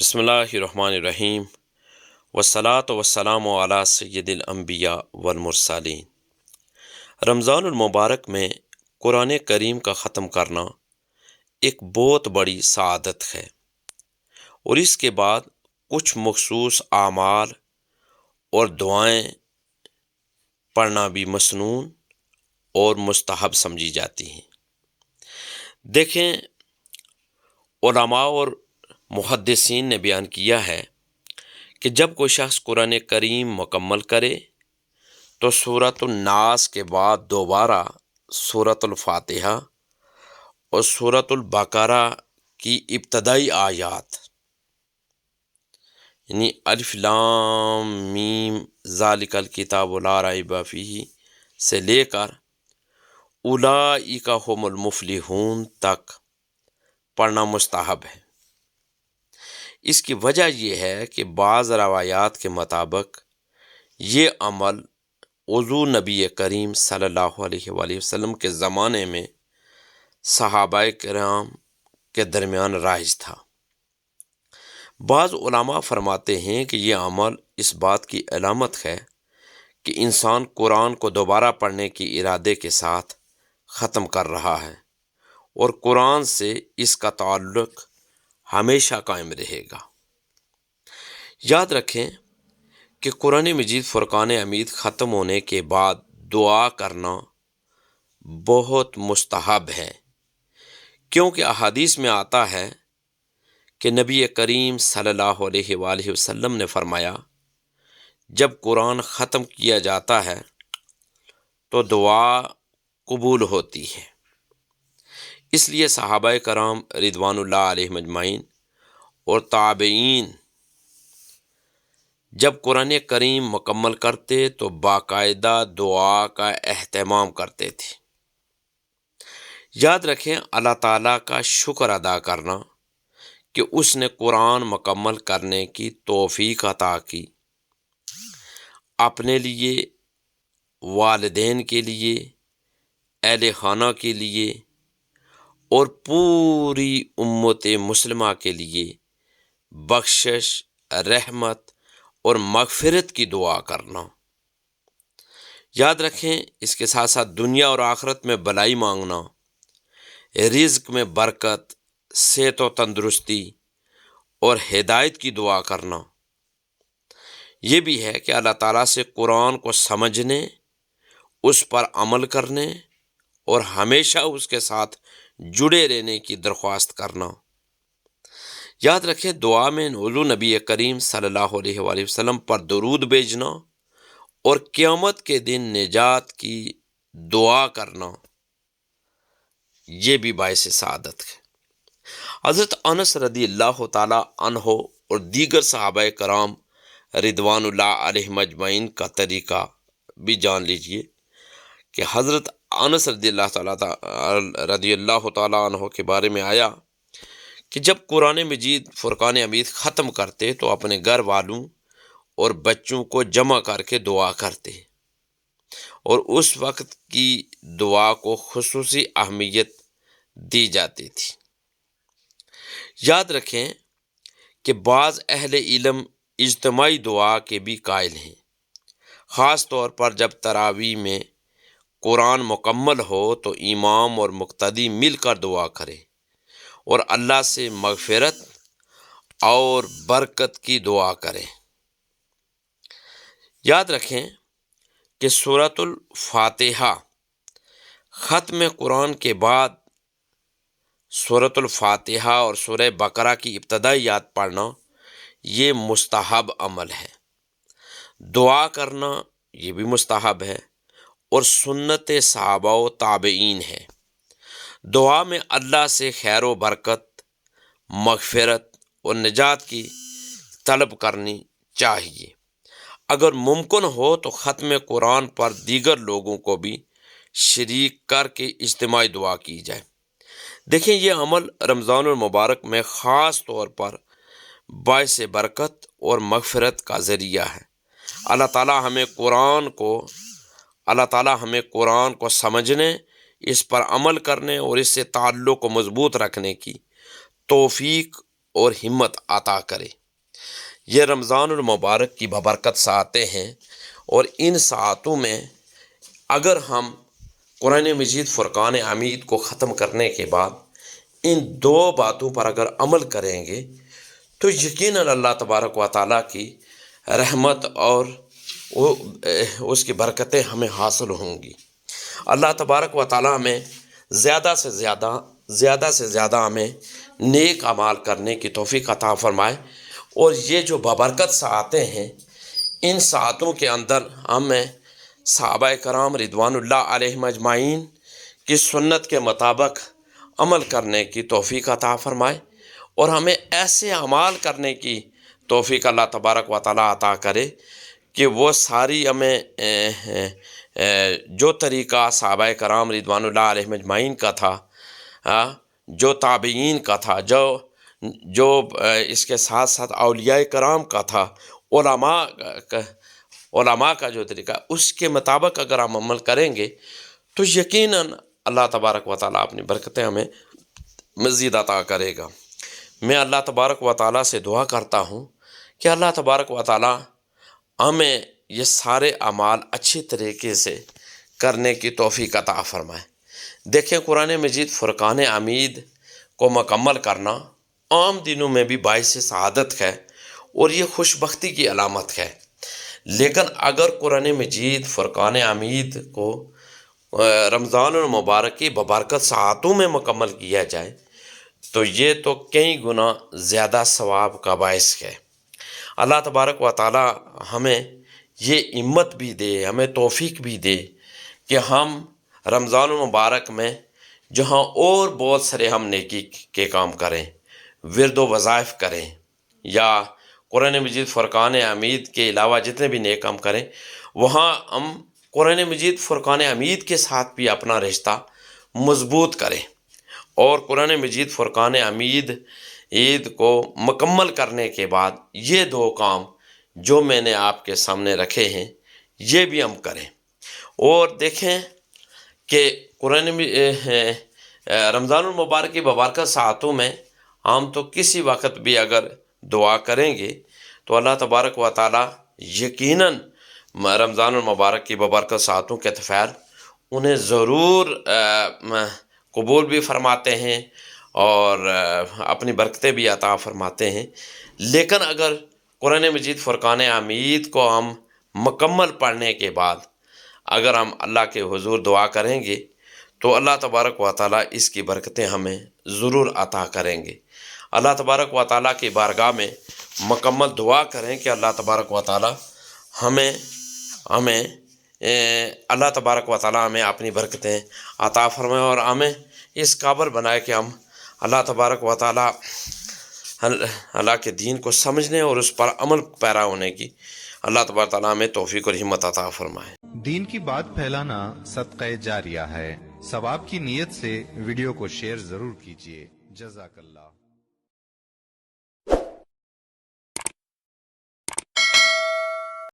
بسم اللہ الرحمن الرحیم والصلاة والسلام علی سید الانبیاء والمرسلین۔ رمضان المبارک میں قرآن کریم کا ختم کرنا ایک بہت بڑی سعادت ہے، اور اس کے بعد کچھ مخصوص اعمال اور دعائیں پڑھنا بھی مسنون اور مستحب سمجھی جاتی ہیں۔ دیکھیں، علماء اور محدثین نے بیان کیا ہے کہ جب کوئی شخص قرآن کریم مکمل کرے تو سورۃ الناس کے بعد دوبارہ سورۃ الفاتحہ اور سورۃ البقرہ کی ابتدائی آیات یعنی الف لام میم ذالک الکتاب لا ریب فیہ سے لے کر اولئک ھم المفلحون تک پڑھنا مستحب ہے۔ اس کی وجہ یہ ہے کہ بعض روایات کے مطابق یہ عمل حضور نبی کریم صلی اللہ علیہ وآلہ وسلم کے زمانے میں صحابہ کرام کے درمیان رائج تھا۔ بعض علماء فرماتے ہیں کہ یہ عمل اس بات کی علامت ہے کہ انسان قرآن کو دوبارہ پڑھنے کے ارادے کے ساتھ ختم کر رہا ہے، اور قرآن سے اس کا تعلق ہمیشہ قائم رہے گا۔ یاد رکھیں کہ قرآن مجید فرقان حمید ختم ہونے کے بعد دعا کرنا بہت مستحب ہے، کیونکہ احادیث میں آتا ہے کہ نبی کریم صلی اللہ علیہ وآلہ وسلم نے فرمایا، جب قرآن ختم کیا جاتا ہے تو دعا قبول ہوتی ہے۔ اس لیے صحابہ کرام رضوان اللہ علیہم اجمعین اور تابعین جب قرآن کریم مکمل کرتے تو باقاعدہ دعا کا اہتمام کرتے تھے۔ یاد رکھیں، اللہ تعالیٰ کا شکر ادا کرنا کہ اس نے قرآن مکمل کرنے کی توفیق عطا کی، اپنے لیے، والدین کے لیے، اہل خانہ کے لیے اور پوری امت مسلمہ کے لیے بخشش، رحمت اور مغفرت کی دعا کرنا۔ یاد رکھیں، اس کے ساتھ ساتھ دنیا اور آخرت میں بھلائی مانگنا، رزق میں برکت، صحت و تندرستی اور ہدایت کی دعا کرنا۔ یہ بھی ہے کہ اللہ تعالیٰ سے قرآن کو سمجھنے، اس پر عمل کرنے اور ہمیشہ اس کے ساتھ جڑے رہنے کی درخواست کرنا۔ یاد رکھیں، دعا میں حضور نبی کریم صلی اللہ علیہ وآلہ وسلم پر درود بھیجنا اور قیامت کے دن نجات کی دعا کرنا، یہ بھی باعث سعادت ہے۔ حضرت انس رضی اللہ تعالی عنہ اور دیگر صحابہ کرام رضوان اللہ علیہم اجمعین کا طریقہ بھی جان لیجئے کہ حضرت انس رضی اللہ تعالی عنہ کے بارے میں آیا کہ جب قرآن مجید فرقان حمید ختم کرتے تو اپنے گھر والوں اور بچوں کو جمع کر کے دعا کرتے، اور اس وقت کی دعا کو خصوصی اہمیت دی جاتی تھی۔ یاد رکھیں کہ بعض اہل علم اجتماعی دعا کے بھی قائل ہیں، خاص طور پر جب تراویح میں قرآن مکمل ہو تو امام اور مقتدی مل کر دعا کرے اور اللہ سے مغفرت اور برکت کی دعا کریں۔ یاد رکھیں کہ سورۃ الفاتحہ ختم قرآن کے بعد سورۃ الفاتحہ اور سورہ بقرہ کی ابتدائی آیات پڑھنا یہ مستحب عمل ہے۔ دعا کرنا یہ بھی مستحب ہے اور سنت صحابہ و تابعین ہے۔ دعا میں اللہ سے خیر و برکت، مغفرت اور نجات کی طلب کرنی چاہیے۔ اگر ممکن ہو تو ختم قرآن پر دیگر لوگوں کو بھی شریک کر کے اجتماعی دعا کی جائے۔ دیکھیں، یہ عمل رمضان المبارک میں خاص طور پر باعث برکت اور مغفرت کا ذریعہ ہے۔ اللہ تعالیٰ ہمیں قرآن کو سمجھنے، اس پر عمل کرنے اور اس سے تعلق کو مضبوط رکھنے کی توفیق اور ہمت عطا کرے۔ یہ رمضان المبارک کی بابرکت ساعتیں ہیں، اور ان ساعتوں میں اگر ہم قرآن مجید فرقان حمید کو ختم کرنے کے بعد ان دو باتوں پر اگر عمل کریں گے تو یقیناً اللہ تبارک و تعالیٰ کی رحمت اور اس کی برکتیں ہمیں حاصل ہوں گی۔ اللہ تبارک و تعالیٰ ہمیں زیادہ سے زیادہ ہمیں نیک اعمال کرنے کی توفیق عطا فرمائے، اور یہ جو بابرکت ساعتیں ہیں ان ساعتوں کے اندر ہمیں صحابہ کرام رضوان اللہ علیہم اجمعین کی سنت کے مطابق عمل کرنے کی توفیق عطا فرمائے، اور ہمیں ایسے اعمال کرنے کی توفیق اللہ تبارک و تعالیٰ عطا کرے کہ وہ ساری ہمیں جو طریقہ صحابہ کرام رضوان اللہ علیہم اجمعین کا تھا، جو تابعین کا تھا، جو اس کے ساتھ ساتھ اولیاء کرام کا تھا، علماء کا جو طریقہ اس کے مطابق اگر ہم عمل کریں گے تو یقیناً اللہ تبارک و تعالیٰ اپنی برکتیں ہمیں مزید عطا کرے گا۔ میں اللہ تبارک و تعالیٰ سے دعا کرتا ہوں کہ اللہ تبارک و تعالیٰ ہمیں یہ سارے اعمال اچھی طریقے سے کرنے کی توفیق عطا فرمائے۔ دیکھیں، قرآن مجید فرقان حمید کو مکمل کرنا عام دنوں میں بھی باعث سعادت ہے اور یہ خوش بختی کی علامت ہے، لیکن اگر قرآن مجید فرقان حمید کو رمضان المبارک کی بابرکت ساعتوں میں مکمل کیا جائے تو یہ تو کئی گنا زیادہ ثواب کا باعث ہے۔ اللہ تبارک و تعالی ہمیں یہ ہمت بھی دے، ہمیں توفیق بھی دے کہ ہم رمضان المبارک میں جہاں اور بہت سارے ہم نیکی کے کام کریں، ورد و وظائف کریں، یا قرآن مجید فرقان حمید کے علاوہ جتنے بھی نیک کام کریں، وہاں ہم قرآن مجید فرقان حمید کے ساتھ بھی اپنا رشتہ مضبوط کریں، اور قرآن مجید فرقان حمید عید کو مکمل کرنے کے بعد یہ دو کام جو میں نے آپ کے سامنے رکھے ہیں یہ بھی ہم کریں۔ اور دیکھیں کہ رمضان المبارک کی بابرکت ساعتوں میں ہم تو کسی وقت بھی اگر دعا کریں گے تو اللہ تبارک و تعالی یقیناً رمضان المبارک کی بابرکت ساعتوں کے طفیل انہیں ضرور قبول بھی فرماتے ہیں اور اپنی برکتیں بھی عطا فرماتے ہیں۔ لیکن اگر قرآن مجید فرقان حمید کو ہم مکمل پڑھنے کے بعد اگر ہم اللہ کے حضور دعا کریں گے تو اللہ تبارک و تعالیٰ اس کی برکتیں ہمیں ضرور عطا کریں گے۔ اللہ تبارک و تعالیٰ کی بارگاہ میں مکمل دعا کریں کہ اللہ تبارک و تعالیٰ ہمیں اللہ تبارک و تعالیٰ ہمیں اپنی برکتیں عطا فرمائے اور ہمیں اس قابل بنائے کہ ہم اللہ تبارک و تعالیٰ اللہ کے دین کو سمجھنے اور اس پر عمل پیرا ہونے کی اللہ تبارک و تعالیٰ ہمیں توفیق اور ہمت عطا فرمائے۔ دین کی بات پھیلانا صدقہ جاریہ ہے، ثواب کی نیت سے ویڈیو کو شیئر ضرور کیجیے۔ جزاک اللہ۔